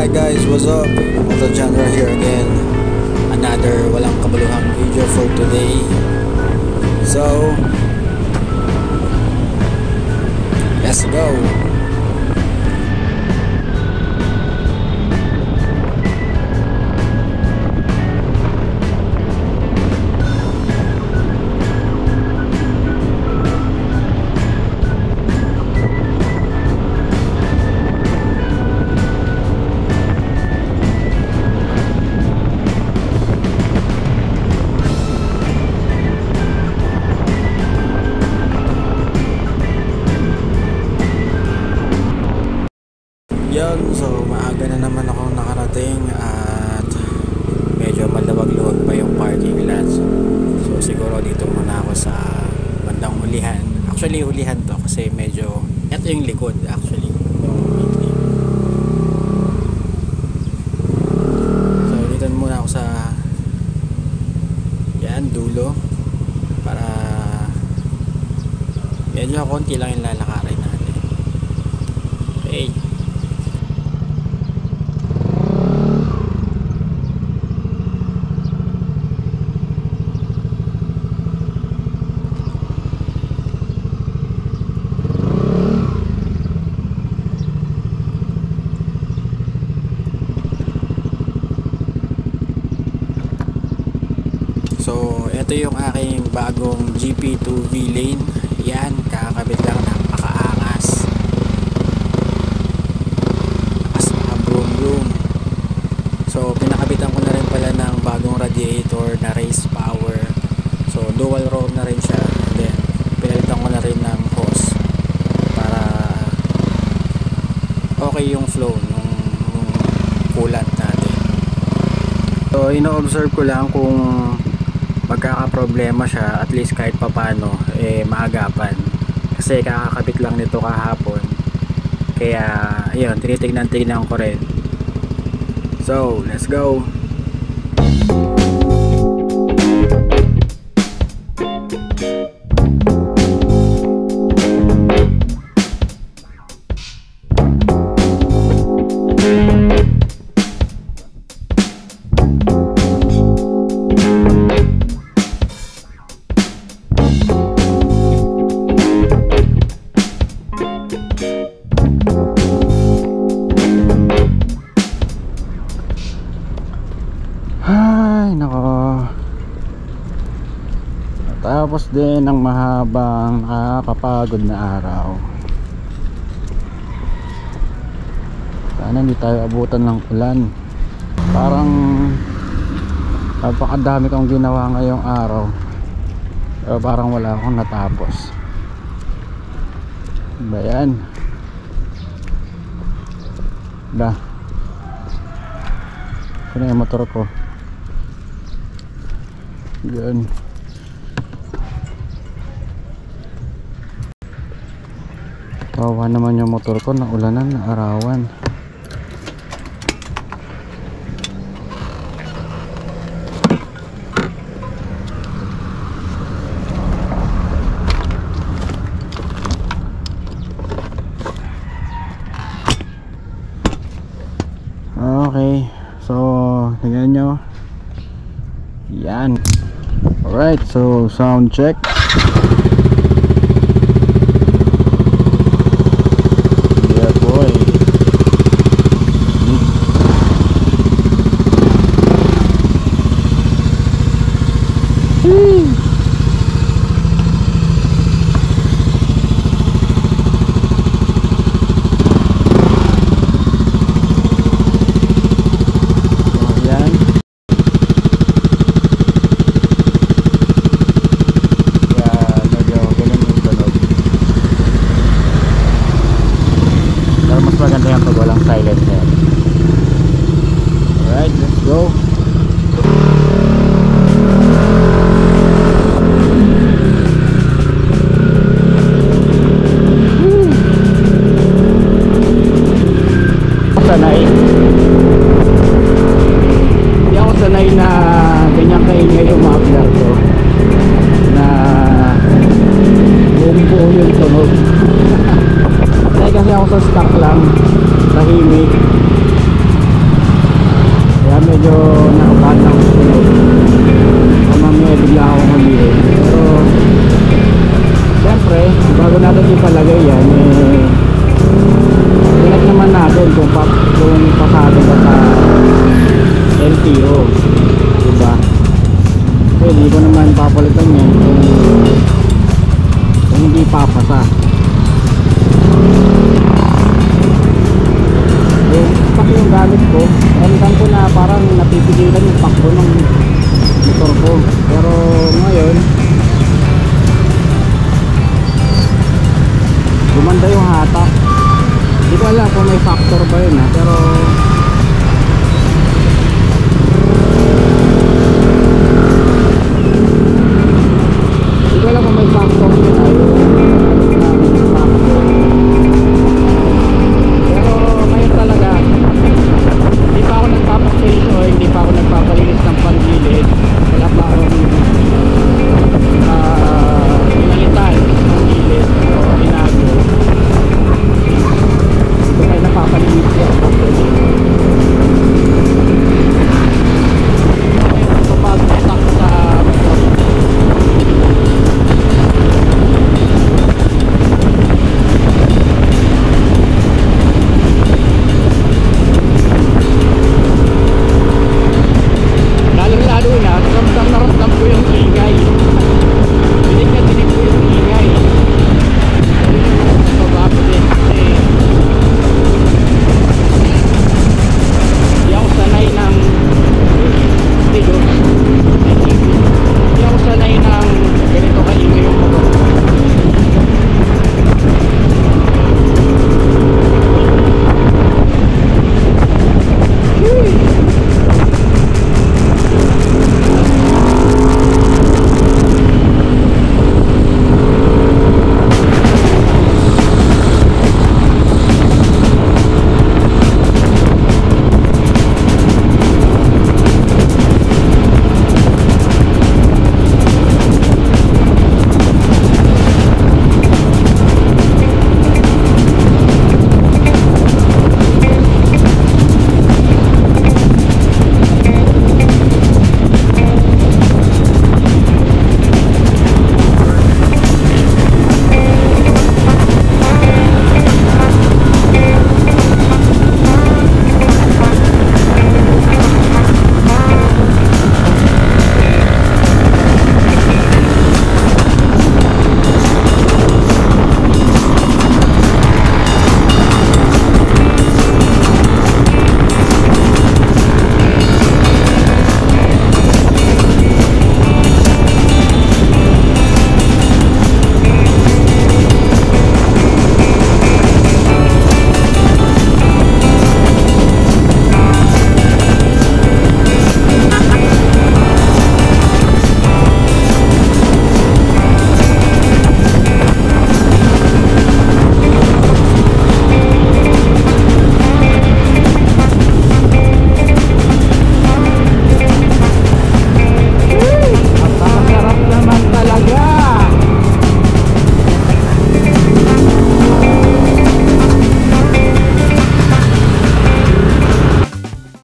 Hi guys, what's up? Moto Genre here again. Another walang kabuluhang video for today. So, let's go. So maaga na naman ako nakarating at medyo malawag-luwag pa yung parking lot. So siguro dito muna ako sa bandang hulihan. Actually hulihan to kasi medyo ito yung likod actually. So dito muna ako sa yan dulo para medyo konti lang yung lalakarin natin. Okay. So, ito yung aking bagong GP2 V-Lane. Yan, kakabit lang, napakaangas. Lakas mga broom. So, pinakabitan ko na rin pala ng bagong radiator na race power. So, dual roll na rin siya. And then, pinalitan ko na rin ng hose para okay yung flow ng coolant natin. So, ino-observe ko lang kung magkakaproblema siya, at least kahit papano maagapan kasi kakakabit lang nito kahapon, kaya ayun, tinitignan ko rin. So let's go. Tapos din ang mahabang nakakapagod na araw. Sana hindi tayo abutan ng ulan. Parang napakadami kong ginawa ngayong araw, pero parang wala akong natapos. Ba yan? Ba? Ano yung motor ko? Yan. Kawawa naman yung motor ko, naulanan, naarawan. Okay, so tingnan nyo. Yan. Alright, so sound check. Maganda yan pag walang silencer. Alright, let's go. Sanay. Hindi ako sanay na ganyan kaingay yung muffler ko, na buong-buo yung tunog. Kasi ako sa stock lang, tahimik. pipigilan yung takbo ng motor ko. Pero ngayon gumanda yung hatak. Hindi ko alam kung may factor ba yun, pero